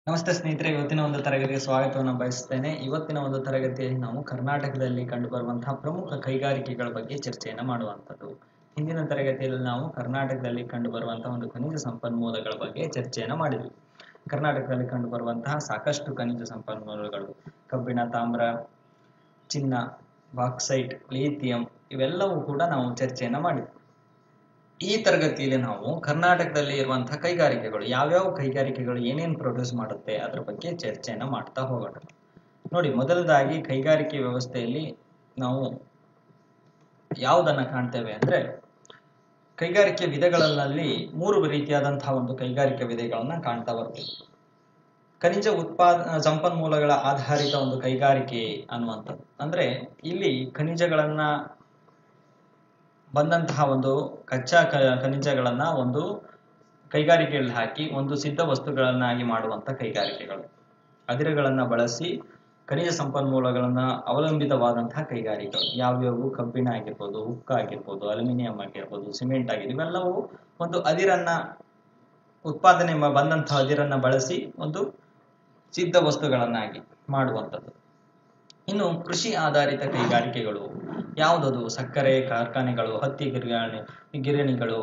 ನಮಸ್ತೆ ಸ್ನೇಹಿತರೆ, ಇವತ್ತಿನ ಒಂದು ತರಗತಿಗೆ ಸ್ವಾಗತವನ್ನು ಬಯಸುತ್ತೇನೆ. ಇವತ್ತಿನ ಒಂದು ತರಗತಿಯಲ್ಲಿ ನಾವು ಕರ್ನಾಟಕದಲ್ಲಿ ಕಂಡುಬರುವಂತಹ ಪ್ರಮುಖ ಕೈಗಾರಿಕೆಗಳ ಬಗ್ಗೆ ಚರ್ಚೆಯನ್ನು ಮಾಡುವಂಥದ್ದು. ಹಿಂದಿನ ತರಗತಿಯಲ್ಲಿ ನಾವು ಕರ್ನಾಟಕದಲ್ಲಿ ಕಂಡುಬರುವಂತಹ ಒಂದು ಖನಿಜ ಸಂಪನ್ಮೂಲಗಳ ಬಗ್ಗೆ ಚರ್ಚೆಯನ್ನು ಮಾಡಿದ್ವಿ. ಕರ್ನಾಟಕದಲ್ಲಿ ಕಂಡುಬರುವಂತಹ ಸಾಕಷ್ಟು ಖನಿಜ ಸಂಪನ್ಮೂಲಗಳು ಕಬ್ಬಿಣ, ತಾಮ್ರ, ಚಿನ್ನ, ಬಾಕ್ಸೈಟ್, ಲಿಥಿಯಂ ಇವೆಲ್ಲವೂ ಕೂಡ ನಾವು ಚರ್ಚೆಯನ್ನು ಮಾಡಿದ್ವಿ. ಈ ತರಗತಿಯಲ್ಲಿ ನಾವು ಕರ್ನಾಟಕದಲ್ಲಿ ಇರುವಂತಹ ಕೈಗಾರಿಕೆಗಳು, ಯಾವ್ಯಾವ ಕೈಗಾರಿಕೆಗಳು ಏನೇನು ಪ್ರೊಡ್ಯೂಸ್ ಮಾಡುತ್ತೆ ಅದರ ಬಗ್ಗೆ ಚರ್ಚೆಯನ್ನು ಮಾಡ್ತಾ ಹೋಗೋಣ. ನೋಡಿ, ಮೊದಲದಾಗಿ ಕೈಗಾರಿಕೆ ವ್ಯವಸ್ಥೆಯಲ್ಲಿ ನಾವು ಯಾವುದನ್ನ ಕಾಣ್ತೇವೆ ಅಂದ್ರೆ, ಕೈಗಾರಿಕೆ ವಿಧಗಳಲ್ಲಿ 3 ರೀತಿಯಾದಂತಹ ಒಂದು ಕೈಗಾರಿಕೆ ವಿಧಗಳನ್ನ ಕಾಣ್ತಾ ಬರ್ತೀವಿ. ಖನಿಜ ಸಂಪನ್ಮೂಲಗಳ ಆಧಾರಿತ ಒಂದು ಕೈಗಾರಿಕೆ ಅನ್ನುವಂಥದ್ದು ಅಂದ್ರೆ, ಇಲ್ಲಿ ಖನಿಜಗಳನ್ನ ಬಂದಂತಹ ಒಂದು ಕಚ್ಚಾ ಖನಿಜಗಳನ್ನ ಒಂದು ಕೈಗಾರಿಕೆಯಲ್ಲಿ ಹಾಕಿ ಒಂದು ಸಿದ್ಧ ವಸ್ತುಗಳನ್ನಾಗಿ ಮಾಡುವಂತ ಕೈಗಾರಿಕೆಗಳು. ಅದಿರುಗಳನ್ನ ಬಳಸಿ ಖನಿಜ ಸಂಪನ್ಮೂಲಗಳನ್ನ ಅವಲಂಬಿತವಾದಂತಹ ಕೈಗಾರಿಕೆಗಳು ಯಾವ್ಯಾವು? ಕಬ್ಬಿಣ ಆಗಿರ್ಬೋದು, ಉಕ್ಕು ಆಗಿರ್ಬೋದು, ಅಲ್ಯೂಮಿನಿಯಂ ಆಗಿರ್ಬೋದು, ಸಿಮೆಂಟ್ ಆಗಿರ್ಬೋದು, ಇವೆಲ್ಲವೂ ಒಂದು ಅದಿರನ್ನ ಉತ್ಪಾದನೆ ಬಂದಂತಹ ಅದಿರನ್ನ ಬಳಸಿ ಒಂದು ಸಿದ್ಧ ವಸ್ತುಗಳನ್ನಾಗಿ ಮಾಡುವಂಥದ್ದು. ಇನ್ನು ಕೃಷಿ ಆಧಾರಿತ ಕೈಗಾರಿಕೆಗಳು ಯಾವುದದು? ಸಕ್ಕರೆ ಕಾರ್ಖಾನೆಗಳು, ಹತ್ತಿ ಗಿರಣಿಗಳು,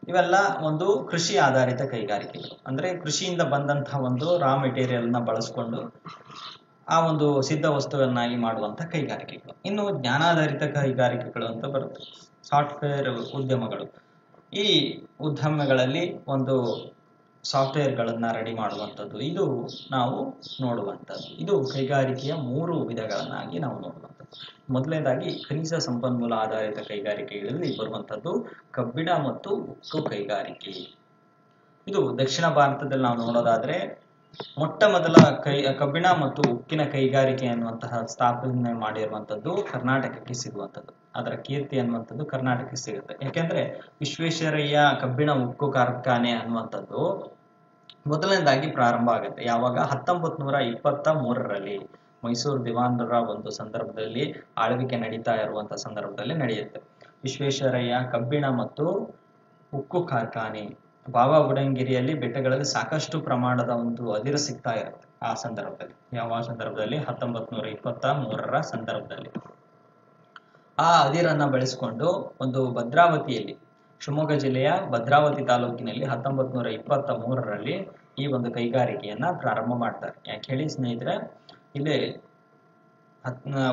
ಇವೆಲ್ಲ ಒಂದು ಕೃಷಿ ಆಧಾರಿತ ಕೈಗಾರಿಕೆಗಳು. ಅಂದ್ರೆ ಕೃಷಿಯಿಂದ ಬಂದಂತಹ ಒಂದು ರಾ ಮೆಟೀರಿಯಲ್ ನ ಬಳಸ್ಕೊಂಡು ಆ ಒಂದು ಸಿದ್ಧ ವಸ್ತುವನ್ನಾಗಿ ಮಾಡುವಂತಹ ಕೈಗಾರಿಕೆಗಳು. ಇನ್ನು ಜ್ಞಾನಾಧಾರಿತ ಕೈಗಾರಿಕೆಗಳು ಅಂತ ಬರುತ್ತೆ, ಸಾಫ್ಟ್ವೇರ್ ಉದ್ಯಮಗಳು. ಈ ಉದ್ಯಮಗಳಲ್ಲಿ ಒಂದು ಸಾಫ್ಟ್ವೇರ್ ಗಳನ್ನ ರೆಡಿ ಮಾಡುವಂಥದ್ದು, ಇದು ನಾವು ನೋಡುವಂಥದ್ದು. ಇದು ಕೈಗಾರಿಕೆಯ 3 ವಿಧಗಳನ್ನಾಗಿ ನಾವು ನೋಡುವಂಥದ್ದು. ಮೊದಲನೇದಾಗಿ ಖನಿಜ ಸಂಪನ್ಮೂಲ ಆಧಾರಿತ ಕೈಗಾರಿಕೆಗಳಲ್ಲಿ ಬರುವಂಥದ್ದು ಕಬ್ಬಿಣ ಮತ್ತು ಉಕ್ಕು ಕೈಗಾರಿಕೆ. ಇದು ದಕ್ಷಿಣ ಭಾರತದಲ್ಲಿ ನಾವು ನೋಡೋದಾದ್ರೆ ಮೊಟ್ಟ ಮೊದಲ ಕಬ್ಬಿಣ ಮತ್ತು ಉಕ್ಕಿನ ಕೈಗಾರಿಕೆ ಅನ್ನುವಂತಹ ಸ್ಥಾಪನೆ ಮಾಡಿರುವಂಥದ್ದು ಕರ್ನಾಟಕಕ್ಕೆ ಸಿಗುವಂಥದ್ದು. ಅದರ ಕೀರ್ತಿ ಅನ್ನುವಂಥದ್ದು ಕರ್ನಾಟಕಕ್ಕೆ ಸಿಗುತ್ತೆ. ಯಾಕೆಂದ್ರೆ ವಿಶ್ವೇಶ್ವರಯ್ಯ ಕಬ್ಬಿಣ ಉಕ್ಕು ಕಾರ್ಖಾನೆ ಅನ್ನುವಂಥದ್ದು ಮೊದಲನೇದಾಗಿ ಪ್ರಾರಂಭ ಆಗುತ್ತೆ. ಯಾವಾಗ? 1923ರಲ್ಲಿ ಮೈಸೂರು ದಿವಾನರ ಒಂದು ಸಂದರ್ಭದಲ್ಲಿ ಆಳ್ವಿಕೆ ನಡೀತಾ ಇರುವಂತಹ ಸಂದರ್ಭದಲ್ಲಿ ನಡೆಯುತ್ತೆ. ವಿಶ್ವೇಶ್ವರಯ್ಯ ಕಬ್ಬಿಣ ಮತ್ತು ಉಕ್ಕು ಕಾರ್ಖಾನೆ. ಬಾಬಾ ಬುಡನ್ಗಿರಿಯಲ್ಲಿ ಬೆಟ್ಟಗಳಲ್ಲಿ ಸಾಕಷ್ಟು ಪ್ರಮಾಣದ ಒಂದು ಅದಿರು ಸಿಗ್ತಾ ಇರುತ್ತೆ ಆ ಸಂದರ್ಭದಲ್ಲಿ. ಯಾವ ಸಂದರ್ಭದಲ್ಲಿ? 1923ರ ಸಂದರ್ಭದಲ್ಲಿ. ಆ ಅದಿರನ್ನ ಬಳಸಿಕೊಂಡು ಒಂದು ಭದ್ರಾವತಿಯಲ್ಲಿ, ಶಿವಮೊಗ್ಗ ಜಿಲ್ಲೆಯ ಭದ್ರಾವತಿ ತಾಲೂಕಿನಲ್ಲಿ 1923ರಲ್ಲಿ ಈ ಒಂದು ಕೈಗಾರಿಕೆಯನ್ನ ಪ್ರಾರಂಭ ಮಾಡ್ತಾರೆ. ಯಾಕೆ ಹೇಳಿ ಸ್ನೇಹಿತರೆ, ಇಲ್ಲಿ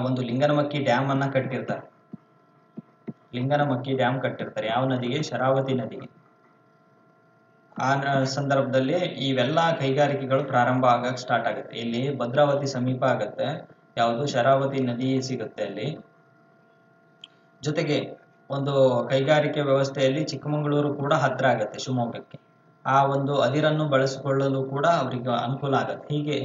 ಒಂದು ಲಿಂಗನಮಕ್ಕಿ ಡ್ಯಾಮ್ ಅನ್ನ ಕಟ್ಟಿರ್ತಾರೆ. ಲಿಂಗನಮಕ್ಕಿ ಡ್ಯಾಮ್ ಕಟ್ಟಿರ್ತಾರೆ. ಯಾವ ನದಿಗೆ? ಶರಾವತಿ ನದಿಗೆ. ಆ ಸಂದರ್ಭದಲ್ಲಿ ಇವೆಲ್ಲಾ ಕೈಗಾರಿಕೆಗಳು ಪ್ರಾರಂಭ ಆಗಕ್ಕೆ ಸ್ಟಾರ್ಟ್ ಆಗುತ್ತೆ. ಇಲ್ಲಿ ಭದ್ರಾವತಿ ಸಮೀಪ ಆಗುತ್ತೆ. ಯಾವುದು? ಶರಾವತಿ ನದಿ ಸಿಗುತ್ತೆ ಅಲ್ಲಿ. ಜೊತೆಗೆ ಒಂದು ಕೈಗಾರಿಕೆ ವ್ಯವಸ್ಥೆಯಲ್ಲಿ ಚಿಕ್ಕಮಗಳೂರು ಕೂಡ ಹತ್ರ ಆಗುತ್ತೆ ಶಿವಮೊಗ್ಗಕ್ಕೆ. ಆ ಒಂದು ಅದಿರನ್ನು ಬಳಸಿಕೊಳ್ಳಲು ಕೂಡ ಅವರಿಗೆ ಅನುಕೂಲ ಆಗುತ್ತೆ. ಹೀಗೆ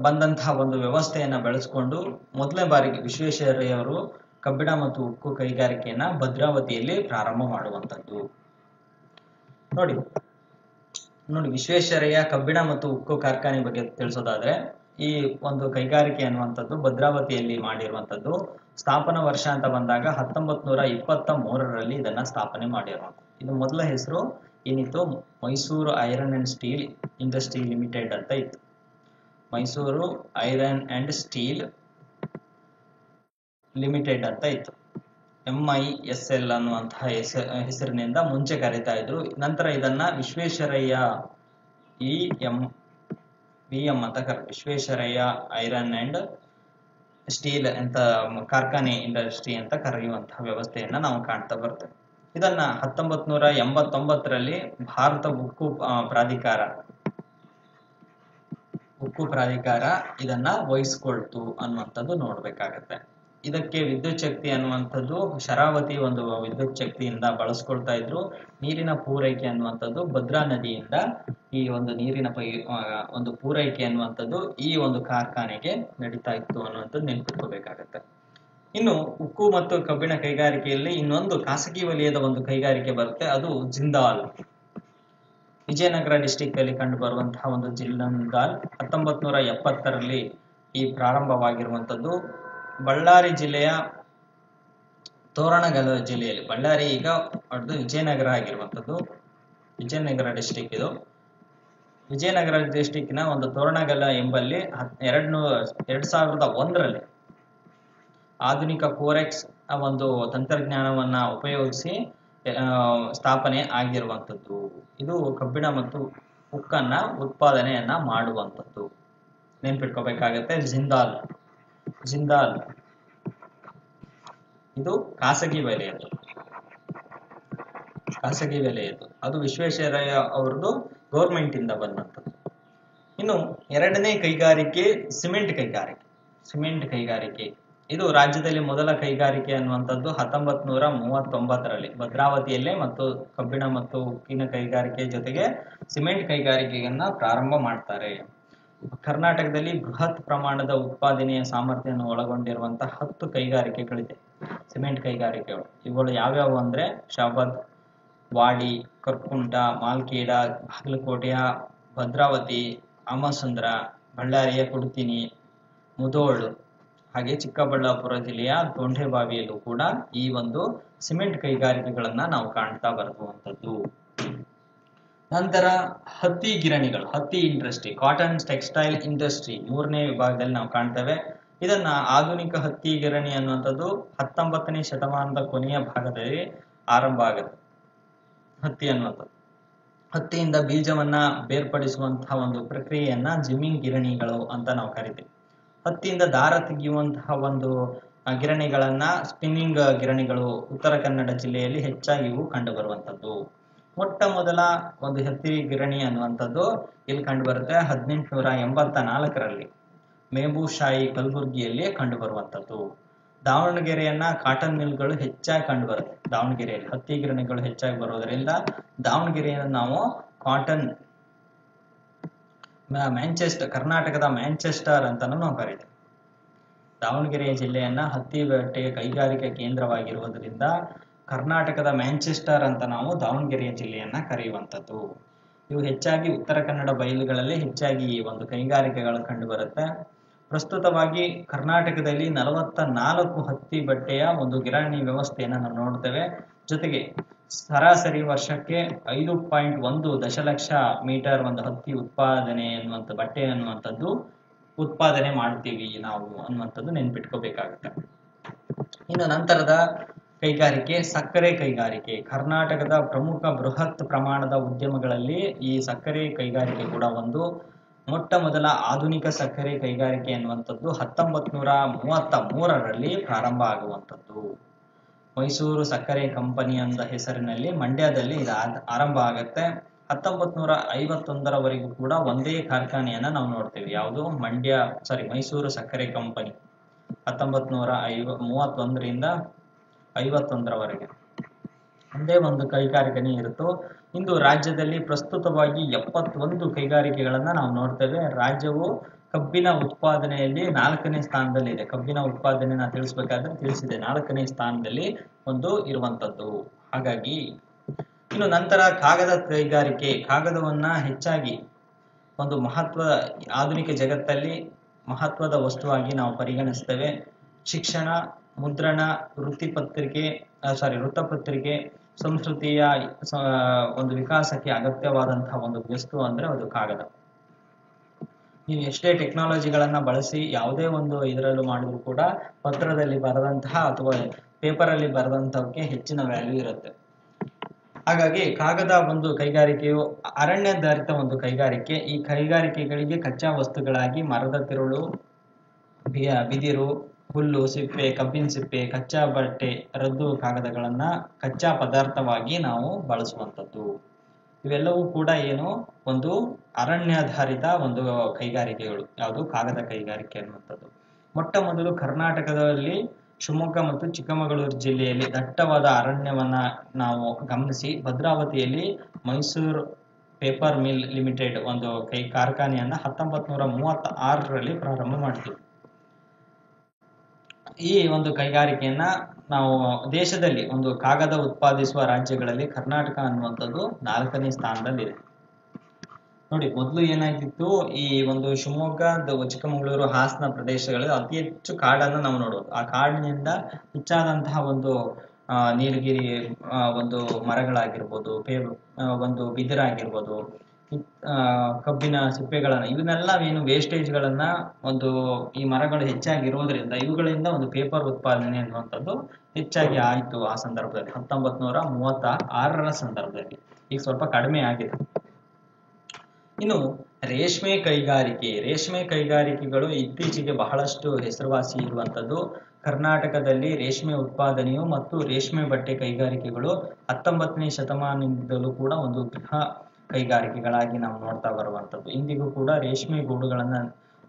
ಬಂದಂತಹ ಒಂದು ವ್ಯವಸ್ಥೆಯನ್ನ ಬೆಳೆಸ್ಕೊಂಡು ಮೊದಲನೇ ಬಾರಿಗೆ ವಿಶ್ವೇಶ್ವರಯ್ಯವರು ಕಬ್ಬಿಣ ಮತ್ತು ಉಕ್ಕು ಕೈಗಾರಿಕೆಯನ್ನ ಭದ್ರಾವತಿಯಲ್ಲಿ ಪ್ರಾರಂಭ ಮಾಡುವಂಥದ್ದು. ನೋಡಿ ವಿಶ್ವೇಶ್ವರಯ್ಯ ಕಬ್ಬಿಣ ಮತ್ತು ಉಕ್ಕು ಕಾರ್ಖಾನೆ ಬಗ್ಗೆ ತಿಳಿಸೋದಾದ್ರೆ, ಈ ಒಂದು ಕೈಗಾರಿಕೆ ಅನ್ನುವಂಥದ್ದು ಭದ್ರಾವತಿಯಲ್ಲಿ ಮಾಡಿರುವಂಥದ್ದು. ಸ್ಥಾಪನಾ ವರ್ಷ ಅಂತ ಬಂದಾಗ 1923ರಲ್ಲಿ ಇದನ್ನ ಸ್ಥಾಪನೆ ಮಾಡಿರುವಂಥದ್ದು. ಇದು ಮೊದಲ ಹೆಸರು ಏನಿತ್ತು? Mysuru iron and steel industry limited ಅಂತ ಇತ್ತು. Mysuru iron and steel limited ಅಂತ ಇತ್ತು. MISL ಅನ್ನುವಂತಹ ಹೆಸರಿನಿಂದ ಮುಂಚೆ ಕರೀತಾ ಇದ್ರು. ನಂತರ ಇದನ್ನ ವಿಶ್ವೇಶ್ವರಯ್ಯ VM ಅಂತ ವಿಶ್ವೇಶ್ವರಯ್ಯ ಐರನ್ ಅಂಡ್ ಸ್ಟೀಲ್ ಅಂತ ಕಾರ್ಖಾನೆ ಇಂಡಸ್ಟ್ರಿ ಅಂತ ಕರೆಯುವಂತಹ ವ್ಯವಸ್ಥೆಯನ್ನ ನಾವು ಕಾಣ್ತಾ ಬರ್ತೇವೆ. ಇದನ್ನ 1989ರಲ್ಲಿ ಭಾರತ ಉಕ್ಕು ಪ್ರಾಧಿಕಾರ ಇದನ್ನ ವಹಿಸ್ಕೊಳ್ತು ಅನ್ನುವಂಥದ್ದು ನೋಡ್ಬೇಕಾಗತ್ತೆ. ಇದಕ್ಕೆ ವಿದ್ಯುತ್ ಶಕ್ತಿ ಅನ್ನುವಂಥದ್ದು ಶರಾವತಿ ಒಂದು ವಿದ್ಯುತ್ ಶಕ್ತಿಯಿಂದ ಬಳಸ್ಕೊಳ್ತಾ ಇದ್ರು. ನೀರಿನ ಪೂರೈಕೆ ಅನ್ನುವಂಥದ್ದು ಭದ್ರಾ ನದಿಯಿಂದ ಈ ಒಂದು ನೀರಿನ ಒಂದು ಪೂರೈಕೆ ಅನ್ನುವಂಥದ್ದು ಈ ಒಂದು ಕಾರ್ಖಾನೆಗೆ ನಡೀತಾ ಇತ್ತು ಅನ್ನುವಂಥದ್ದು ನೆನಪಿಟ್ಕೋಬೇಕಾಗತ್ತೆ. ಇನ್ನು ಉಕ್ಕು ಮತ್ತು ಕಬ್ಬಿಣ ಕೈಗಾರಿಕೆಯಲ್ಲಿ ಇನ್ನೊಂದು ಖಾಸಗಿ ವಲಯದ ಒಂದು ಕೈಗಾರಿಕೆ ಬರುತ್ತೆ, ಅದು ಜಿಂದಾಲ್. ವಿಜಯನಗರ ಡಿಸ್ಟಿಕ್ ಅಲ್ಲಿ ಕಂಡು ಬರುವಂತಹ ಒಂದು ಜಿಂದಾಲ್ 1970ರಲ್ಲಿ ಈ ಪ್ರಾರಂಭವಾಗಿರುವಂಥದ್ದು. ಬಳ್ಳಾರಿ ಜಿಲ್ಲೆಯ ತೋರಣಗಲ್ ಜಿಲ್ಲೆಯಲ್ಲಿ, ಬಳ್ಳಾರಿ ಈಗ ವಿಜಯನಗರ ಆಗಿರುವಂಥದ್ದು, ವಿಜಯನಗರ ಡಿಸ್ಟಿಕ್ ಇದು. ವಿಜಯನಗರ ಡಿಸ್ಟಿಕ್ನ ಒಂದು ತೋರಣಗಲ ಎಂಬಲ್ಲಿ 2001ರಲ್ಲಿ ಆಧುನಿಕ ಕೋರೆಕ್ಸ್ ಒಂದು ತಂತ್ರಜ್ಞಾನವನ್ನ ಉಪಯೋಗಿಸಿ ಸ್ಥಾಪನೆ ಆಗಿರುವಂಥದ್ದು. ಇದು ಕಬ್ಬಿಣ ಮತ್ತು ಉಕ್ಕನ್ನ ಉತ್ಪಾದನೆಯನ್ನ ಮಾಡುವಂಥದ್ದು. ನೆನ್ಪಿಟ್ಕೋಬೇಕಾಗತ್ತೆ. ಜಿಂದಾಲ್ ಇದು ಖಾಸಗಿ ವಲಯದ್ದು. ಅದು ವಿಶ್ವೇಶ್ವರಯ್ಯ ಅವ್ರದ್ದು ಗೌರ್ಮೆಂಟ್ ಇಂದ ಬಂದಂಥದ್ದು. ಇನ್ನು ಎರಡನೇ ಕೈಗಾರಿಕೆ ಸಿಮೆಂಟ್ ಕೈಗಾರಿಕೆ. ಇದು ರಾಜ್ಯದಲ್ಲಿ ಮೊದಲ ಕೈಗಾರಿಕೆ ಅನ್ನುವಂಥದ್ದು 1939ರಲ್ಲಿ ಭದ್ರಾವತಿಯಲ್ಲೇ ಮತ್ತು ಕಬ್ಬಿಣ ಮತ್ತು ಉಕ್ಕಿನ ಕೈಗಾರಿಕೆ ಜೊತೆಗೆ ಸಿಮೆಂಟ್ ಕೈಗಾರಿಕೆಯನ್ನ ಪ್ರಾರಂಭ ಮಾಡ್ತಾರೆ. ಕರ್ನಾಟಕದಲ್ಲಿ ಬೃಹತ್ ಪ್ರಮಾಣದ ಉತ್ಪಾದನೆಯ ಸಾಮರ್ಥ್ಯವನ್ನು ಒಳಗೊಂಡಿರುವಂತಹ 10 ಕೈಗಾರಿಕೆಗಳಿದೆ, ಸಿಮೆಂಟ್ ಕೈಗಾರಿಕೆಗಳು. ಇವುಗಳು ಯಾವ್ಯಾವು ಅಂದ್ರೆ ಶಾಬಾದ್, ವಾಡಿ, ಕರ್ಕುಂಟ, ಮಾಲ್ಖೇಡ, ಬಾಗಲಕೋಟೆಯ ಭದ್ರಾವತಿ, ಅಮಸಂದ್ರ, ಬಳ್ಳಾರಿಯ ಕುಡ್ತಿನಿ, ಮುಧೋಳ್, ಹಾಗೆ ಚಿಕ್ಕಬಳ್ಳಾಪುರ ಜಿಲ್ಲೆಯ ದೊಂಡೆಬಾವಿಯಲ್ಲೂ ಕೂಡ ಈ ಒಂದು ಸಿಮೆಂಟ್ ಕೈಗಾರಿಕೆಗಳನ್ನ ನಾವು ಕಾಣ್ತಾ ಬರುವಂತದ್ದು. ನಂತರ ಹತ್ತಿ ಗಿರಣಿಗಳು, ಹತ್ತಿ ಇಂಡಸ್ಟ್ರಿ, ಕಾಟನ್ ಟೆಕ್ಸ್ಟೈಲ್ ಇಂಡಸ್ಟ್ರಿ ಮೂರನೇ ವಿಭಾಗದಲ್ಲಿ ನಾವು ಕಾಣ್ತೇವೆ. ಇದನ್ನ ಆಧುನಿಕ ಹತ್ತಿ ಗಿರಣಿ ಅನ್ನುವಂಥದ್ದು 19ನೇ ಶತಮಾನದ ಕೊನೆಯ ಭಾಗದಲ್ಲಿ ಆರಂಭ ಆಗುತ್ತೆ. ಹತ್ತಿ ಅನ್ನುವಂಥದ್ದು ಹತ್ತಿಯಿಂದ ಬೀಜವನ್ನ ಬೇರ್ಪಡಿಸುವಂತಹ ಒಂದು ಪ್ರಕ್ರಿಯೆಯನ್ನ ಜಿಮ್ಮಿಂಗ್ ಗಿರಣಿಗಳು ಅಂತ ನಾವು ಕರಿತೀವಿ. ಹತ್ತಿಯಿಂದ ದಾರ ತೆಗೆಯುವಂತಹ ಒಂದು ಗಿರಣಿಗಳನ್ನ ಸ್ಪಿನ್ನಿಂಗ್ ಗಿರಣಿಗಳು ಉತ್ತರ ಕನ್ನಡ ಜಿಲ್ಲೆಯಲ್ಲಿ ಹೆಚ್ಚಾಗಿ ಇವು ಕಂಡು ಬರುವಂತದ್ದು. ಮೊಟ್ಟ ಮೊದಲ ಒಂದು ಹತ್ತಿ ಗಿರಣಿ ಅನ್ನುವಂಥದ್ದು ಇಲ್ಲಿ ಕಂಡು ಬರುತ್ತೆ 1884ರಲ್ಲಿ ಮೇಬುಶಾಹಿ ಕಲಬುರ್ಗಿಯಲ್ಲಿ ಕಂಡು ಬರುವಂತದ್ದು. ದಾವಣಗೆರೆಯನ್ನ ಕಾಟನ್ ಮಿಲ್ಗಳು ಹೆಚ್ಚಾಗಿ ಕಂಡು ಬರುತ್ತೆ. ದಾವಣಗೆರೆಯಲ್ಲಿ ಹತ್ತಿ ಗಿರಣಿಗಳು ಹೆಚ್ಚಾಗಿ ಬರೋದ್ರಿಂದ ದಾವಣಗೆರೆಯನ್ನು ನಾವು ಕಾಟನ್ ಮ್ಯಾಂಚೆಸ್ಟರ್, ಕರ್ನಾಟಕದ ಮ್ಯಾಂಚೆಸ್ಟರ್ ಅಂತಾನು ನಾವು ಕರಿತೀವಿ. ದಾವಣಗೆರೆಯ ಜಿಲ್ಲೆಯನ್ನ ಹತ್ತಿ ಬಟ್ಟೆಯ ಕೈಗಾರಿಕಾ ಕೇಂದ್ರವಾಗಿರುವುದರಿಂದ ಕರ್ನಾಟಕದ ಮ್ಯಾಂಚೆಸ್ಟರ್ ಅಂತ ನಾವು ದಾವಣಗೆರೆಯ ಜಿಲ್ಲೆಯನ್ನ ಕರೆಯುವಂಥದ್ದು. ಇವು ಹೆಚ್ಚಾಗಿ ಉತ್ತರ ಕನ್ನಡ ಬಯಲುಗಳಲ್ಲಿ ಹೆಚ್ಚಾಗಿ ಒಂದು ಕೈಗಾರಿಕೆಗಳು ಕಂಡು ಬರುತ್ತೆ. ಪ್ರಸ್ತುತವಾಗಿ ಕರ್ನಾಟಕದಲ್ಲಿ 44 ಹತ್ತಿ ಬಟ್ಟೆಯ ಒಂದು ಗಿರಣಿ ವ್ಯವಸ್ಥೆಯನ್ನು ನಾವು ನೋಡ್ತೇವೆ. ಜೊತೆಗೆ ಸರಾಸರಿ ವರ್ಷಕ್ಕೆ 5.1 ದಶಲಕ್ಷ ಮೀಟರ್ ಒಂದು ಹತ್ತಿ ಉತ್ಪಾದನೆ ಅನ್ನುವಂಥ ಬಟ್ಟೆ ಅನ್ನುವಂಥದ್ದು ಉತ್ಪಾದನೆ ಮಾಡ್ತೀವಿ ನಾವು ಅನ್ನುವಂಥದ್ದು ನೆನ್ಪಿಟ್ಕೋಬೇಕಾಗುತ್ತೆ. ಇನ್ನು ನಂತರದ ಕೈಗಾರಿಕೆ ಸಕ್ಕರೆ ಕೈಗಾರಿಕೆ. ಕರ್ನಾಟಕದ ಪ್ರಮುಖ ಬೃಹತ್ ಪ್ರಮಾಣದ ಉದ್ಯಮಗಳಲ್ಲಿ ಈ ಸಕ್ಕರೆ ಕೈಗಾರಿಕೆ ಕೂಡ ಒಂದು. ಮೊಟ್ಟ ಮೊದಲ ಆಧುನಿಕ ಸಕ್ಕರೆ ಕೈಗಾರಿಕೆ ಅನ್ನುವಂಥದ್ದು 1933ರಲ್ಲಿ ಪ್ರಾರಂಭ ಆಗುವಂಥದ್ದು. ಮೈಸೂರು ಸಕ್ಕರೆ ಕಂಪನಿ ಅಂತ ಹೆಸರಿನಲ್ಲಿ ಮಂಡ್ಯದಲ್ಲಿ ಇದು ಆರಂಭ ಆಗತ್ತೆ. 1951ರವರೆಗೂ ಕೂಡ ಒಂದೇ ಕಾರ್ಖಾನೆಯನ್ನ ನಾವು ನೋಡ್ತೇವೆ. ಯಾವುದು ಮೈಸೂರು ಸಕ್ಕರೆ ಕಂಪನಿ 1931ರಿಂದ 51ರವರೆಗೆ ಒಂದೇ ಒಂದು ಕೈಗಾರಿಕೆನೇ ಇರುತ್ತೋ. ಇಂದು ರಾಜ್ಯದಲ್ಲಿ ಪ್ರಸ್ತುತವಾಗಿ 71 ಕೈಗಾರಿಕೆಗಳನ್ನ ನಾವು ನೋಡ್ತೇವೆ. ರಾಜ್ಯವು ಕಬ್ಬಿನ ಉತ್ಪಾದನೆಯಲ್ಲಿ 4ನೇ ಸ್ಥಾನದಲ್ಲಿದೆ. ಕಬ್ಬಿನ ಉತ್ಪಾದನೆ ತಿಳಿಸ್ಬೇಕಾದ್ರೆ ತಿಳಿಸಿದೆ, 4ನೇ ಸ್ಥಾನದಲ್ಲಿ ಒಂದು ಇರುವಂತದ್ದು. ಹಾಗಾಗಿ ಇನ್ನು ನಂತರ ಕಾಗದ ಕೈಗಾರಿಕೆ. ಕಾಗದವನ್ನ ಹೆಚ್ಚಾಗಿ ಒಂದು ಆಧುನಿಕ ಜಗತ್ತಲ್ಲಿ ಮಹತ್ವದ ವಸ್ತುವಾಗಿ ನಾವು ಪರಿಗಣಿಸ್ತೇವೆ. ಶಿಕ್ಷಣ, ಮುದ್ರಣ, ವೃತ್ತಪತ್ರಿಕೆ, ಸಂಸ್ಕೃತಿಯ ಒಂದು ವಿಕಾಸಕ್ಕೆ ಅಗತ್ಯವಾದಂತಹ ಒಂದು ವಸ್ತು ಅಂದ್ರೆ ಅದು ಕಾಗದ. ನೀವು ಎಷ್ಟೇ ಟೆಕ್ನಾಲಜಿಗಳನ್ನ ಬಳಸಿ ಯಾವುದೇ ಒಂದು ಇದರಲ್ಲೂ ಮಾಡಿದ್ರು ಕೂಡ ಪತ್ರದಲ್ಲಿ ಬರೆದಂತಹ ಅಥವಾ ಪೇಪರ್ ಅಲ್ಲಿ ಬರೆದಂತವಕ್ಕೆ ಹೆಚ್ಚಿನ ವ್ಯಾಲ್ಯೂ ಇರುತ್ತೆ. ಹಾಗಾಗಿ ಕಾಗದ ಒಂದು ಕೈಗಾರಿಕೆಯು ಅರಣ್ಯಾಧಾರಿತ ಒಂದು ಕೈಗಾರಿಕೆ. ಈ ಕೈಗಾರಿಕೆಗಳಿಗೆ ಕಚ್ಚಾ ವಸ್ತುಗಳಾಗಿ ಮರದ ತಿರುಳು, ಬಿದಿರು, ಹುಲ್ಲು, ಸಿಪ್ಪೆ, ಕಬ್ಬಿನ ಸಿಪ್ಪೆ, ಕಚ್ಚಾ ಬಟ್ಟೆ, ರದ್ದು ಕಾಗದಗಳನ್ನ ಕಚ್ಚಾ ಪದಾರ್ಥವಾಗಿ ನಾವು ಬಳಸುವಂಥದ್ದು. ಇವೆಲ್ಲವೂ ಕೂಡ ಒಂದು ಅರಣ್ಯಾಧಾರಿತ ಒಂದು ಕೈಗಾರಿಕೆಗಳು. ಯಾವುದು ಕಾಗದ ಕೈಗಾರಿಕೆ ಅನ್ನುವಂಥದ್ದು. ಮೊಟ್ಟ ಮೊದಲು ಕರ್ನಾಟಕದಲ್ಲಿ ಶಿವಮೊಗ್ಗ ಮತ್ತು ಚಿಕ್ಕಮಗಳೂರು ಜಿಲ್ಲೆಯಲ್ಲಿ ದಟ್ಟವಾದ ಅರಣ್ಯವನ್ನ ನಾವು ಗಮನಿಸಿ ಭದ್ರಾವತಿಯಲ್ಲಿ ಮೈಸೂರು ಪೇಪರ್ ಮಿಲ್ ಲಿಮಿಟೆಡ್ ಒಂದು ಕಾರ್ಖಾನೆಯನ್ನ 1936ರಲ್ಲಿ ಪ್ರಾರಂಭ ಮಾಡ್ತೀವಿ. ಈ ಒಂದು ಕೈಗಾರಿಕೆಯನ್ನ ನಾವು ದೇಶದಲ್ಲಿ ಒಂದು ಕಾಗದ ಉತ್ಪಾದಿಸುವ ರಾಜ್ಯಗಳಲ್ಲಿ ಕರ್ನಾಟಕ ಅನ್ನುವಂಥದ್ದು 4ನೇ ಸ್ಥಾನದಲ್ಲಿದೆ. ನೋಡಿ, ಮೊದಲು ಏನಾಗಿತ್ತು, ಈ ಒಂದು ಶಿವಮೊಗ್ಗ, ಚಿಕ್ಕಮಗಳೂರು, ಹಾಸನ ಪ್ರದೇಶಗಳಲ್ಲಿ ಅತಿ ಹೆಚ್ಚು ಕಾಡನ್ನು ನಾವು ನೋಡೋದು. ಆ ಕಾಡಿನಿಂದ ಹೆಚ್ಚಾದಂತಹ ಒಂದು ನೀಲಗಿರಿ ಒಂದು ಮರಗಳಾಗಿರ್ಬೋದು, ಒಂದು ಬಿದಿರಾಗಿರ್ಬೋದು, ಕಬ್ಬಿನ ಸಿಪ್ಪೆಗಳನ್ನ ಇವನ್ನೆಲ್ಲ ಏನು ವೇಸ್ಟೇಜ್ಗಳನ್ನ ಒಂದು ಈ ಮರಗಳು ಹೆಚ್ಚಾಗಿ ಇರೋದ್ರಿಂದ ಇವುಗಳಿಂದ ಒಂದು ಪೇಪರ್ ಉತ್ಪಾದನೆ ಅನ್ನುವಂಥದ್ದು ಹೆಚ್ಚಾಗಿ ಆಯಿತು ಆ ಸಂದರ್ಭದಲ್ಲಿ 1936ರ ಸಂದರ್ಭದಲ್ಲಿ. ಈಗ ಸ್ವಲ್ಪ ಕಡಿಮೆ ಆಗಿದೆ. ಇನ್ನು ರೇಷ್ಮೆ ಕೈಗಾರಿಕೆಗಳು ಇತ್ತೀಚೆಗೆ ಬಹಳಷ್ಟು ಹೆಸರುವಾಸಿ ಇರುವಂಥದ್ದು. ಕರ್ನಾಟಕದಲ್ಲಿ ರೇಷ್ಮೆ ಉತ್ಪಾದನೆಯು ಮತ್ತು ರೇಷ್ಮೆ ಬಟ್ಟೆ ಕೈಗಾರಿಕೆಗಳು 19ನೇ ಶತಮಾನದಿಂದಲೂ ಕೂಡ ಒಂದು ಗೃಹ ಕೈಗಾರಿಕೆಗಳಾಗಿ ನಾವು ನೋಡ್ತಾ ಬರುವಂಥದ್ದು. ಇಂದಿಗೂ ಕೂಡ ರೇಷ್ಮೆ ಗೂಡುಗಳನ್ನು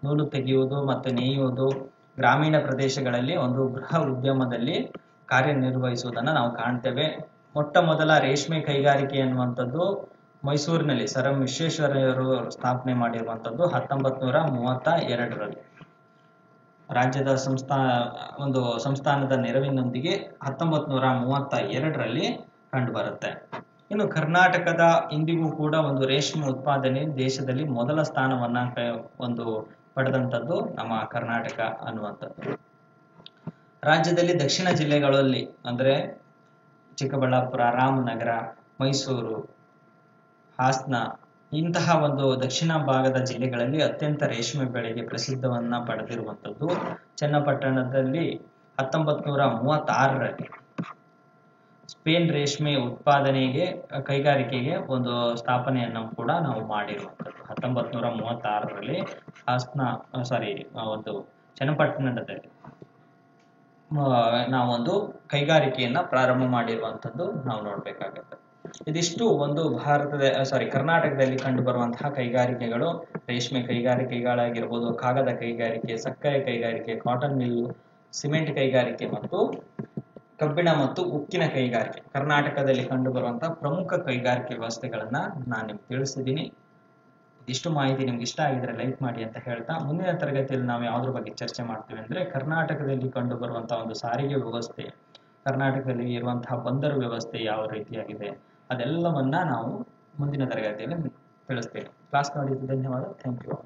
ನೂಲು ತೆಗೆಯುವುದು ಮತ್ತು ನೇಯುವುದು ಗ್ರಾಮೀಣ ಪ್ರದೇಶಗಳಲ್ಲಿ ಒಂದು ಗೃಹ ಉದ್ಯಮದಲ್ಲಿ ಕಾರ್ಯನಿರ್ವಹಿಸುವುದನ್ನು ನಾವು ಕಾಣ್ತೇವೆ. ಮೊಟ್ಟ ಮೊದಲ ರೇಷ್ಮೆ ಕೈಗಾರಿಕೆ ಅನ್ನುವಂಥದ್ದು ಮೈಸೂರಿನಲ್ಲಿ ಸರ್ ಎಂ ವಿಶ್ವೇಶ್ವರಯ್ಯರು ಸ್ಥಾಪನೆ ಮಾಡಿರುವಂಥದ್ದು 1932ರಲ್ಲಿ. ರಾಜ್ಯದ ಸಂಸ್ಥಾನದ ನೆರವಿನೊಂದಿಗೆ 1932ರಲ್ಲಿ ಕಂಡುಬರುತ್ತೆ. ಇನ್ನು ಕರ್ನಾಟಕದ ಇಂದಿಗೂ ಕೂಡ ಒಂದು ರೇಷ್ಮೆ ಉತ್ಪಾದನೆ ದೇಶದಲ್ಲಿ ಮೊದಲ ಸ್ಥಾನವನ್ನ ಒಂದು ಪಡೆದಂಥದ್ದು ನಮ್ಮ ಕರ್ನಾಟಕ ಅನ್ನುವಂಥದ್ದು. ರಾಜ್ಯದಲ್ಲಿ ದಕ್ಷಿಣ ಜಿಲ್ಲೆಗಳಲ್ಲಿ ಅಂದ್ರೆ ಚಿಕ್ಕಬಳ್ಳಾಪುರ, ರಾಮನಗರ, ಮೈಸೂರು, ಹಾಸನ ಇಂತಹ ಒಂದು ದಕ್ಷಿಣ ಭಾಗದ ಜಿಲ್ಲೆಗಳಲ್ಲಿ ಅತ್ಯಂತ ರೇಷ್ಮೆ ಬೆಳೆಗೆ ಪ್ರಸಿದ್ಧವನ್ನ ಪಡೆದಿರುವಂಥದ್ದು. ಚನ್ನಪಟ್ಟಣದಲ್ಲಿ 1936ರಲ್ಲಿ ಸ್ಪೇನ್ ರೇಷ್ಮೆ ಕೈಗಾರಿಕೆಗೆ ಒಂದು ಸ್ಥಾಪನೆಯನ್ನು ಕೂಡ ನಾವು ಮಾಡಿರುವಂಥದ್ದು. 1936ರಲ್ಲಿ ಒಂದು ಚನ್ನಪಟ್ಟಣದಲ್ಲಿ ನಾವೊಂದು ಕೈಗಾರಿಕೆಯನ್ನ ಪ್ರಾರಂಭ ಮಾಡಿರುವಂಥದ್ದು ನಾವು ನೋಡ್ಬೇಕಾಗುತ್ತೆ. ಇದಿಷ್ಟು ಒಂದು ಕರ್ನಾಟಕದಲ್ಲಿ ಕಂಡು ಬರುವಂತಹ ಕೈಗಾರಿಕೆಗಳು. ರೇಷ್ಮೆ ಕೈಗಾರಿಕೆಗಳಾಗಿರ್ಬೋದು, ಕಾಗದ ಕೈಗಾರಿಕೆ, ಸಕ್ಕರೆ ಕೈಗಾರಿಕೆ, ಕಾಟನ್ ಮಿಲ್ಲು, ಸಿಮೆಂಟ್ ಕೈಗಾರಿಕೆ ಮತ್ತು ಕಬ್ಬಿಣ ಮತ್ತು ಉಕ್ಕಿನ ಕೈಗಾರಿಕೆ ಕರ್ನಾಟಕದಲ್ಲಿ ಕಂಡು ಬರುವಂತಹ ಪ್ರಮುಖ ಕೈಗಾರಿಕೆ ವ್ಯವಸ್ಥೆಗಳನ್ನ ನಾನು ನಿಮ್ಗೆ ತಿಳಿಸಿದ್ದೀನಿ. ಇಷ್ಟು ಮಾಹಿತಿ ನಿಮ್ಗೆ ಇಷ್ಟ ಆಗಿದ್ರೆ ಲೈಕ್ ಮಾಡಿ ಅಂತ ಹೇಳ್ತಾ, ಮುಂದಿನ ತರಗತಿಯಲ್ಲಿ ನಾವು ಯಾವುದ್ರ ಬಗ್ಗೆ ಚರ್ಚೆ ಮಾಡ್ತೀವಿ ಅಂದ್ರೆ ಕರ್ನಾಟಕದಲ್ಲಿ ಕಂಡು ಬರುವಂತಹ ಒಂದು ಸಾರಿಗೆ ವ್ಯವಸ್ಥೆ, ಕರ್ನಾಟಕದಲ್ಲಿ ಇರುವಂತಹ ಬಂದರು ವ್ಯವಸ್ಥೆ ಯಾವ ರೀತಿಯಾಗಿದೆ ಅದೆಲ್ಲವನ್ನ ನಾವು ಮುಂದಿನ ತರಗತಿಯಲ್ಲಿ ತಿಳಿಸ್ತೇವೆ. ಕ್ಲಾಸ್ ನೋಡಿದ್ದು ಧನ್ಯವಾದ. Thank you.